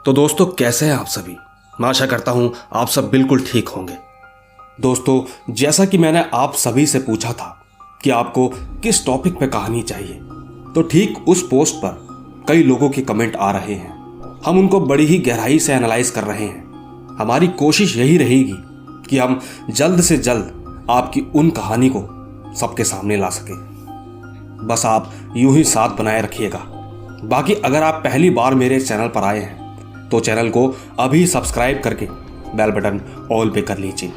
तो दोस्तों, कैसे हैं आप सभी। मैं आशा करता हूं आप सब बिल्कुल ठीक होंगे। दोस्तों, जैसा कि मैंने आप सभी से पूछा था कि आपको किस टॉपिक पे कहानी चाहिए, तो ठीक उस पोस्ट पर कई लोगों के कमेंट आ रहे हैं। हम उनको बड़ी ही गहराई से एनालाइज कर रहे हैं। हमारी कोशिश यही रहेगी कि हम जल्द से जल्द आपकी उन कहानी को सबके सामने ला सके। बस आप यूं ही साथ बनाए रखिएगा। बाकी अगर आप पहली बार मेरे चैनल पर आए हैं तो चैनल को अभी सब्सक्राइब करके बेल बटन ऑल पे कर लीजिए।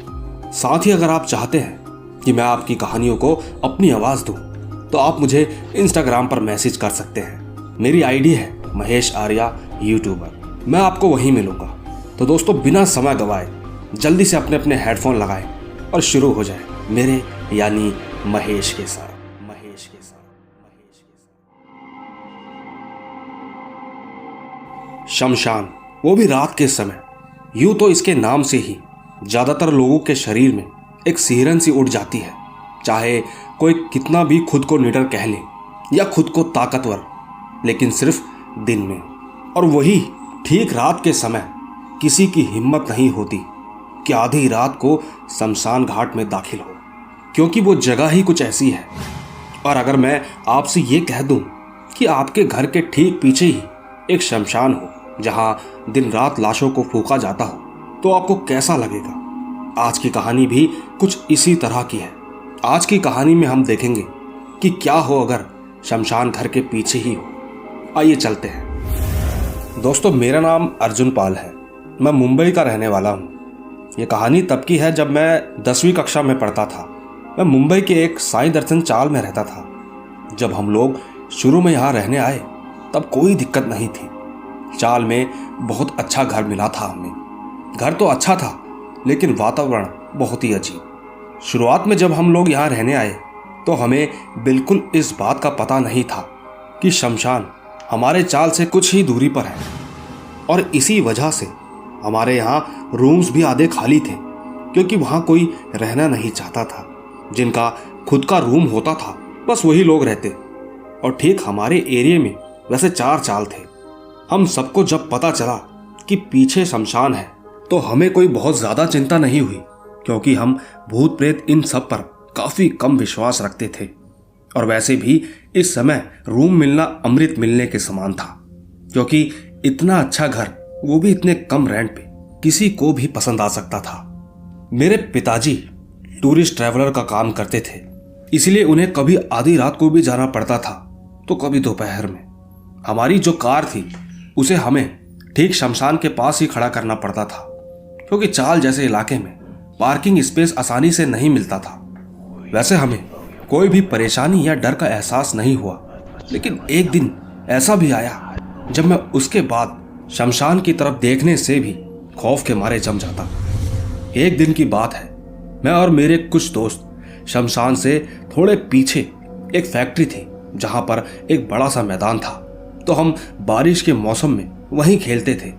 साथ ही अगर आप चाहते हैं कि मैं आपकी कहानियों को अपनी आवाज़ दूं तो आप मुझे इंस्टाग्राम पर मैसेज कर सकते हैं। मेरी आईडी है महेश आर्या यूट्यूबर। मैं आपको वहीं मिलूंगा। तो दोस्तों, बिना समय गवाए जल्दी से अपने अपने हेडफोन लगाएं और शुरू हो जाए मेरे यानी महेश के साथ। शमशान, वो भी रात के समय। यूं तो इसके नाम से ही ज्यादातर लोगों के शरीर में एक सिहरन सी उड़ जाती है, चाहे कोई कितना भी खुद को निडर कह ले या खुद को ताकतवर, लेकिन सिर्फ दिन में। और वही ठीक रात के समय किसी की हिम्मत नहीं होती कि आधी रात को शमशान घाट में दाखिल हो, क्योंकि वो जगह ही कुछ ऐसी है। और अगर मैं आपसे ये कह दूं कि आपके घर के ठीक पीछे ही एक शमशान हो जहां दिन रात लाशों को फूंका जाता हो, तो आपको कैसा लगेगा। आज की कहानी भी कुछ इसी तरह की है। आज की कहानी में हम देखेंगे कि क्या हो अगर शमशान घर के पीछे ही हो। आइए चलते हैं। दोस्तों, मेरा नाम अर्जुन पाल है। मैं मुंबई का रहने वाला हूँ। ये कहानी तब की है जब मैं 10वीं कक्षा में पढ़ता था। मैं मुंबई के एक साईं दर्शन चाल में रहता था। जब हम लोग शुरू में यहाँ रहने आए तब कोई दिक्कत नहीं थी। चाल में बहुत अच्छा घर मिला था हमें। घर तो अच्छा था, लेकिन वातावरण बहुत ही अजीब। शुरुआत में जब हम लोग यहाँ रहने आए तो हमें बिल्कुल इस बात का पता नहीं था कि शमशान हमारे चाल से कुछ ही दूरी पर है। और इसी वजह से हमारे यहाँ रूम्स भी आधे खाली थे, क्योंकि वहाँ कोई रहना नहीं चाहता था। जिनका खुद का रूम होता था बस वही लोग रहते। और ठीक हमारे एरिया में वैसे 4 चाल थे। हम सबको जब पता चला कि पीछे शमशान है तो हमें कोई बहुत ज्यादा चिंता नहीं हुई, क्योंकि हम भूत प्रेत इन सब पर काफी कम विश्वास रखते थे। और वैसे भी इस समय रूम मिलना अमृत मिलने के समान था, क्योंकि इतना अच्छा घर, वो भी इतने कम रेंट पे, किसी को भी पसंद आ सकता था। मेरे पिताजी टूरिस्ट ट्रैवलर का काम करते थे, इसलिए उन्हें कभी आधी रात को भी जाना पड़ता था तो कभी दोपहर में। हमारी जो कार थी उसे हमें ठीक शमशान के पास ही खड़ा करना पड़ता था, क्योंकि चाल जैसे इलाके में पार्किंग स्पेस आसानी से नहीं मिलता था। वैसे हमें कोई भी परेशानी या डर का एहसास नहीं हुआ, लेकिन एक दिन ऐसा भी आया जब मैं उसके बाद शमशान की तरफ देखने से भी खौफ के मारे जम जाता। एक दिन की बात है, मैं और मेरे कुछ दोस्त शमशान से थोड़े पीछे एक फैक्ट्री थी जहां पर एक बड़ा सा मैदान था। तो हम बारिश के मौसम में वहीं खेलते थे,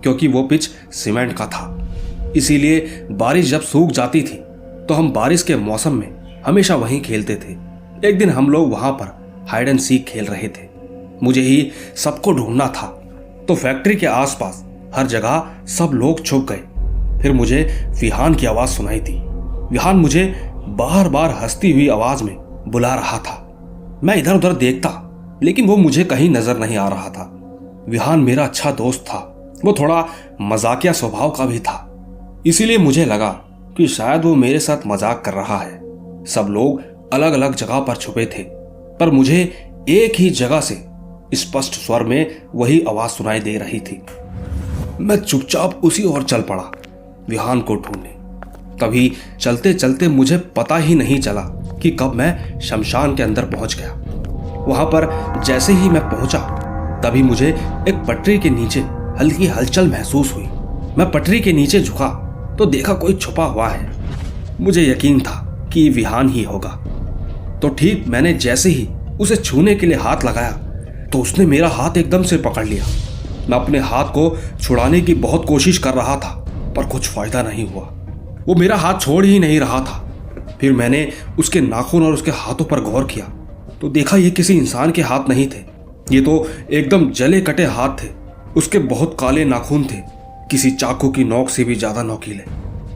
क्योंकि वो पिच सीमेंट का था। इसीलिए बारिश जब सूख जाती थी तो हम बारिश के मौसम में हमेशा वहीं खेलते थे। एक दिन हम लोग वहां पर हाइड एंड सीक खेल रहे थे। मुझे ही सबको ढूंढना था, तो फैक्ट्री के आसपास हर जगह सब लोग छुप गए। फिर मुझे विहान की आवाज सुनाई दी। विहान मुझे बार बार हंसती हुई आवाज में बुला रहा था। मैं इधर उधर देखता, लेकिन वो मुझे कहीं नजर नहीं आ रहा था। विहान मेरा अच्छा दोस्त था। वो थोड़ा मजाकिया स्वभाव का भी था, इसीलिए मुझे लगा कि शायद वो मेरे साथ मजाक कर रहा है। सब लोग अलग अलग जगह पर छुपे थे, पर मुझे एक ही जगह से स्पष्ट स्वर में वही आवाज सुनाई दे रही थी। मैं चुपचाप उसी ओर चल पड़ा, विहान को ढूंढने। तभी चलते चलते मुझे पता ही नहीं चला कि कब मैं शमशान के अंदर पहुंच गया। वहां पर जैसे ही मैं पहुंचा, तभी मुझे एक पटरी के नीचे हल्की हलचल महसूस हुई। मैं पटरी के नीचे झुका तो देखा कोई छुपा हुआ है। मुझे यकीन था कि विहान ही होगा। तो ठीक मैंने जैसे ही उसे छूने के लिए हाथ लगाया तो उसने मेरा हाथ एकदम से पकड़ लिया। मैं अपने हाथ को छुड़ाने की बहुत कोशिश कर रहा था, पर कुछ फायदा नहीं हुआ। वो मेरा हाथ छोड़ ही नहीं रहा था। फिर मैंने उसके नाखून और उसके हाथों पर गौर किया तो देखा ये किसी इंसान के हाथ नहीं थे। ये तो एकदम जले कटे हाथ थे, उसके बहुत काले नाखून थे, किसी चाकू की नोक से भी ज्यादा नोकीले।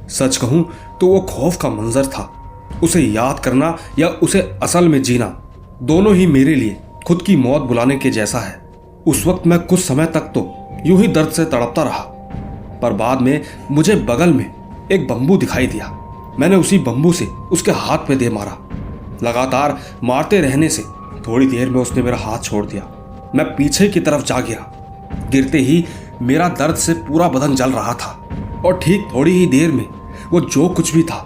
सच कहूं तो वो खौफ का मंजर था। उसे याद करना या उसे असल में जीना, दोनों ही मेरे लिए खुद की मौत बुलाने के जैसा है। उस वक्त मैं कुछ समय तक तो यूं ही दर्द से तड़पता रहा, पर बाद में मुझे बगल में एक बंबू दिखाई दिया। मैंने उसी बंबू से उसके हाथ पे दे मारा। लगातार मारते रहने से थोड़ी देर में उसने मेरा हाथ छोड़ दिया। मैं पीछे की तरफ जा गिरा। गिरते ही मेरा दर्द से पूरा बदन जल रहा था और ठीक थोड़ी ही देर में वो जो कुछ भी था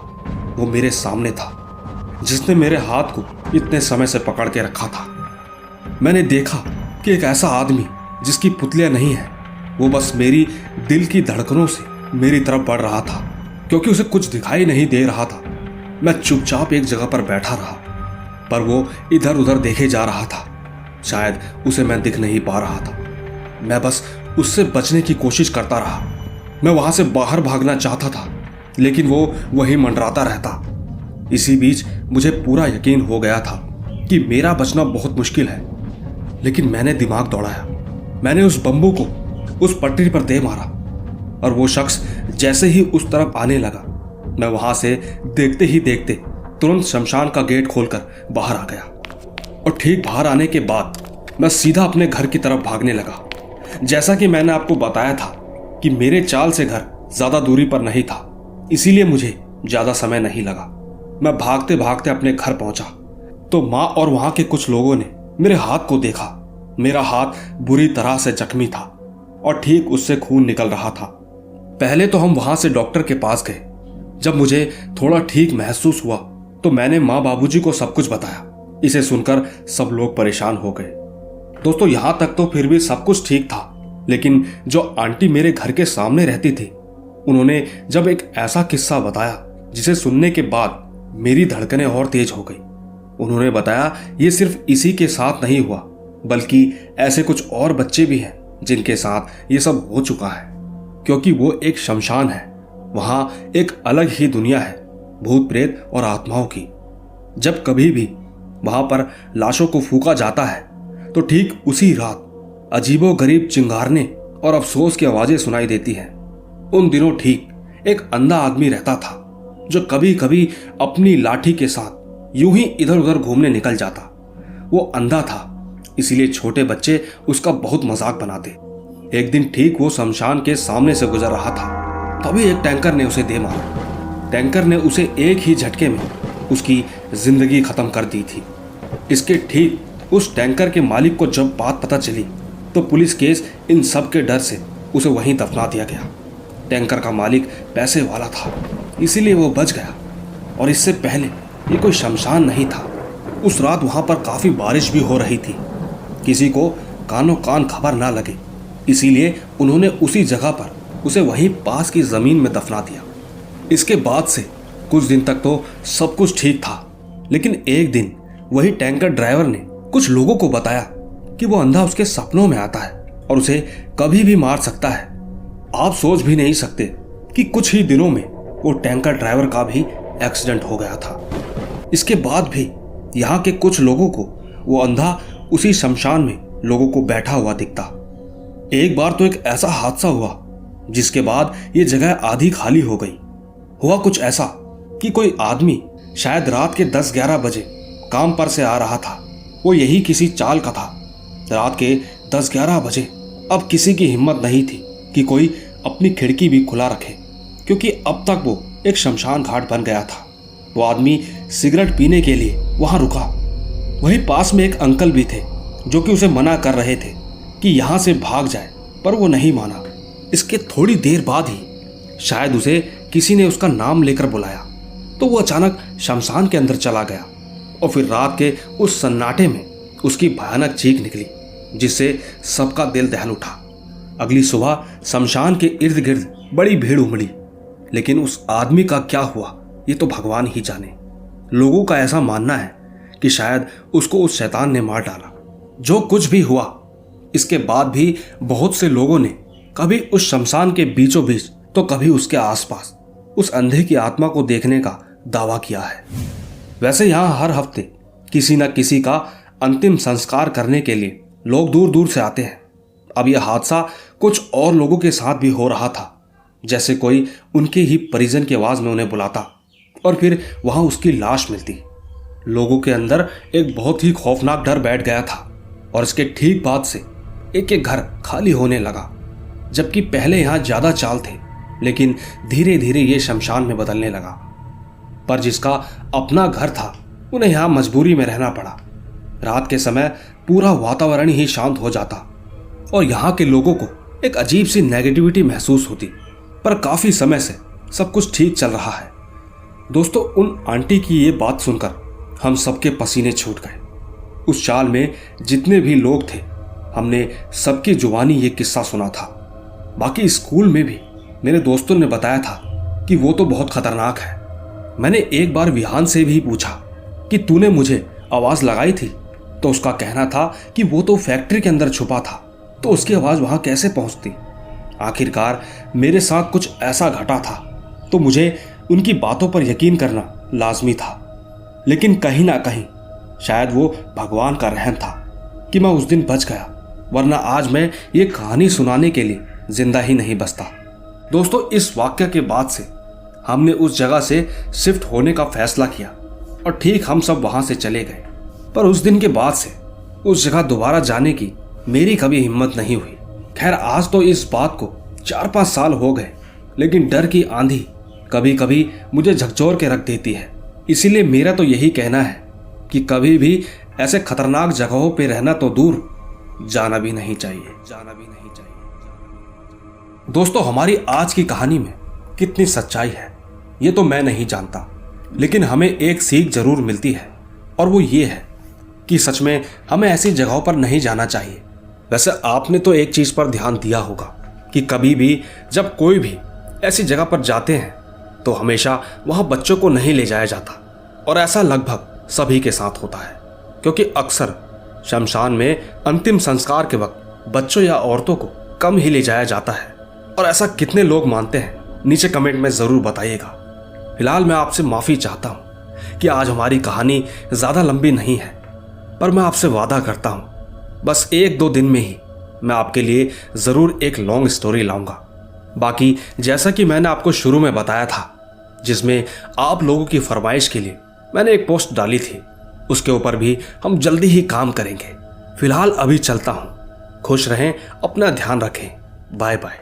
वो मेरे सामने था, जिसने मेरे हाथ को इतने समय से पकड़ के रखा था। मैंने देखा कि एक ऐसा आदमी जिसकी पुतलियां नहीं है, वो बस मेरी दिल की धड़कनों से मेरी तरफ बढ़ रहा था। क्योंकि उसे कुछ दिखाई नहीं दे रहा था, मैं चुपचाप एक जगह पर बैठा रहा, पर वो इधर उधर देखे जा रहा था। शायद उसे मैं दिख नहीं पा रहा था। मैं बस उससे बचने की कोशिश करता रहा। मैं वहां से बाहर भागना चाहता था, लेकिन वो वहीं मंडराता रहता। इसी बीच मुझे पूरा यकीन हो गया था कि मेरा बचना बहुत मुश्किल है, लेकिन मैंने दिमाग दौड़ाया। मैंने उस बंबू को उस पटरी पर दे मारा और वो शख्स जैसे ही उस तरफ आने लगा, मैं वहां से देखते ही देखते तुरंत शमशान का गेट खोलकर बाहर आ गया। और ठीक बाहर आने के बाद मैं सीधा अपने घर की तरफ भागने लगा। जैसा कि मैंने आपको बताया था कि मेरे चाल से घर ज्यादा दूरी पर नहीं था, इसीलिए मुझे ज्यादा समय नहीं लगा। मैं भागते भागते अपने घर पहुंचा तो माँ और वहां के कुछ लोगों ने मेरे हाथ को देखा। मेरा हाथ बुरी तरह से जख्मी था और ठीक उससे खून निकल रहा था। पहले तो हम वहां से डॉक्टर के पास गए। जब मुझे थोड़ा ठीक महसूस हुआ तो मैंने माँ बाबूजी को सब कुछ बताया। इसे सुनकर सब लोग परेशान हो गए। दोस्तों, यहां तक तो फिर भी सब कुछ ठीक था, लेकिन जो आंटी मेरे घर के सामने रहती थी, उन्होंने जब एक ऐसा किस्सा बताया जिसे सुनने के बाद मेरी धड़कनें और तेज हो गई। उन्होंने बताया ये सिर्फ इसी के साथ नहीं हुआ, बल्कि ऐसे कुछ और बच्चे भी हैं जिनके साथ ये सब हो चुका है। क्योंकि वो एक शमशान है, वहां एक अलग ही दुनिया है, भूत प्रेत और आत्माओं की। जब कभी भी वहां पर लाशों को फूंका जाता है तो ठीक उसी रात अजीबोगरीब चिंगारने और अफसोस की आवाजें सुनाई देती हैं। उन दिनों ठीक एक अंधा आदमी रहता था जो कभी कभी अपनी लाठी के साथ यूं ही इधर उधर घूमने निकल जाता। वो अंधा था, इसीलिए छोटे बच्चे उसका बहुत मजाक बनाते। एक दिन ठीक वो शमशान के सामने से गुजर रहा था, तभी एक टैंकर ने उसे दे मारा। टैंकर ने उसे एक ही झटके में उसकी जिंदगी खत्म कर दी थी। इसके ठीक उस टैंकर के मालिक को जब बात पता चली तो पुलिस केस इन सब के डर से उसे वहीं दफना दिया गया। टैंकर का मालिक पैसे वाला था, इसीलिए वो बच गया। और इससे पहले ये कोई शमशान नहीं था। उस रात वहां पर काफी बारिश भी हो रही थी। किसी को कानों कान खबर ना लगे, इसीलिए उन्होंने उसी जगह पर उसे वहीं पास की जमीन में दफना दिया। इसके बाद से कुछ दिन तक तो सब कुछ ठीक था, लेकिन एक दिन वही टैंकर ड्राइवर ने कुछ लोगों को बताया कि वो अंधा उसके सपनों में आता है और उसे कभी भी मार सकता है। आप सोच भी नहीं सकते कि कुछ ही दिनों में वो टैंकर ड्राइवर का भी एक्सीडेंट हो गया था। इसके बाद भी यहाँ के कुछ लोगों को वो अंधा उसी शमशान में लोगों को बैठा हुआ दिखता। एक बार तो एक ऐसा हादसा हुआ जिसके बाद ये जगह आधी खाली हो गई। हुआ कुछ ऐसा कि कोई आदमी शायद रात के 10-11 बजे काम पर से आ रहा था। वो यही किसी चाल का था। रात के 10-11 बजे अब किसी की हिम्मत नहीं थी कि कोई अपनी खिड़की भी खुला रखे, क्योंकि अब तक वो एक शमशान घाट बन गया था। वो आदमी सिगरेट पीने के लिए वहां रुका। वहीं पास में एक अंकल भी थे जो कि उसे मना कर रहे थे कि यहां से भाग जाए, पर वो नहीं माना। इसके थोड़ी देर बाद ही शायद उसे किसी ने उसका नाम लेकर बुलाया, तो वो अचानक शमशान के अंदर चला गया। और फिर रात के उस सन्नाटे में उसकी भयानक चीख निकली, जिससे सबका दिल दहल उठा। अगली सुबह शमशान के इर्द गिर्द बड़ी भीड़ उमड़ी, लेकिन उस आदमी का क्या हुआ ये तो भगवान ही जाने। लोगों का ऐसा मानना है कि शायद उसको उस शैतान ने मार डाला। जो कुछ भी हुआ, इसके बाद भी बहुत से लोगों ने कभी उस शमशान के बीचों बीच तो कभी उसके आसपास उस अंधे की आत्मा को देखने का दावा किया है। वैसे यहाँ हर हफ्ते किसी न किसी का अंतिम संस्कार करने के लिए लोग दूर दूर से आते हैं। अब यह हादसा कुछ और लोगों के साथ भी हो रहा था, जैसे कोई उनके ही परिजन की आवाज में उन्हें बुलाता और फिर वहां उसकी लाश मिलती। लोगों के अंदर एक बहुत ही खौफनाक डर बैठ गया था और इसके ठीक बाद से एक एक घर खाली होने लगा। जबकि पहले यहां ज्यादा चाल थे, लेकिन धीरे धीरे ये शमशान में बदलने लगा। पर जिसका अपना घर था उन्हें यहां मजबूरी में रहना पड़ा। रात के समय पूरा वातावरण ही शांत हो जाता और यहाँ के लोगों को एक अजीब सी नेगेटिविटी महसूस होती। पर काफी समय से सब कुछ ठीक चल रहा है। दोस्तों, उन आंटी की ये बात सुनकर हम सबके पसीने छूट गए। उस चाल में जितने भी लोग थे, हमने सबकी जुबानी ये किस्सा सुना था। बाकी स्कूल में भी मेरे दोस्तों ने बताया था कि वो तो बहुत खतरनाक है। मैंने एक बार विहान से भी पूछा कि तूने मुझे आवाज लगाई थी, तो उसका कहना था कि वो तो फैक्ट्री के अंदर छुपा था, तो उसकी आवाज वहां कैसे पहुंचती। आखिरकार मेरे साथ कुछ ऐसा घटा था, तो मुझे उनकी बातों पर यकीन करना लाजमी था। लेकिन कहीं ना कहीं शायद वो भगवान का रहम था कि मैं उस दिन बच गया, वरना आज मैं ये कहानी सुनाने के लिए जिंदा ही नहीं बचता। दोस्तों, इस वाक्य के बाद से हमने उस जगह से शिफ्ट होने का फैसला किया और ठीक हम सब वहां से चले गए। पर उस दिन के बाद से उस जगह दोबारा जाने की मेरी कभी हिम्मत नहीं हुई। खैर, आज तो इस बात को 4-5 साल हो गए, लेकिन डर की आंधी कभी कभी मुझे झकझोर के रख देती है। इसीलिए मेरा तो यही कहना है कि कभी भी ऐसे खतरनाक जगहों पे रहना तो दूर, जाना भी नहीं चाहिए। दोस्तों, हमारी आज की कहानी में कितनी सच्चाई है ये तो मैं नहीं जानता, लेकिन हमें एक सीख जरूर मिलती है और वो ये है कि सच में हमें ऐसी जगहों पर नहीं जाना चाहिए। वैसे आपने तो एक चीज पर ध्यान दिया होगा कि कभी भी जब कोई भी ऐसी जगह पर जाते हैं तो हमेशा वहां बच्चों को नहीं ले जाया जाता, और ऐसा लगभग सभी के साथ होता है, क्योंकि अक्सर शमशान में अंतिम संस्कार के वक्त बच्चों या औरतों को कम ही ले जाया जाता है। और ऐसा कितने लोग मानते हैं, नीचे कमेंट में जरूर बताइएगा। फिलहाल मैं आपसे माफी चाहता हूं कि आज हमारी कहानी ज्यादा लंबी नहीं है, पर मैं आपसे वादा करता हूं बस 1-2 दिन में ही मैं आपके लिए जरूर एक लॉन्ग स्टोरी लाऊंगा। बाकी जैसा कि मैंने आपको शुरू में बताया था, जिसमें आप लोगों की फरमाइश के लिए मैंने एक पोस्ट डाली थी, उसके ऊपर भी हम जल्दी ही काम करेंगे। फिलहाल अभी चलता हूं। खुश रहें, अपना ध्यान रखें। Bye bye.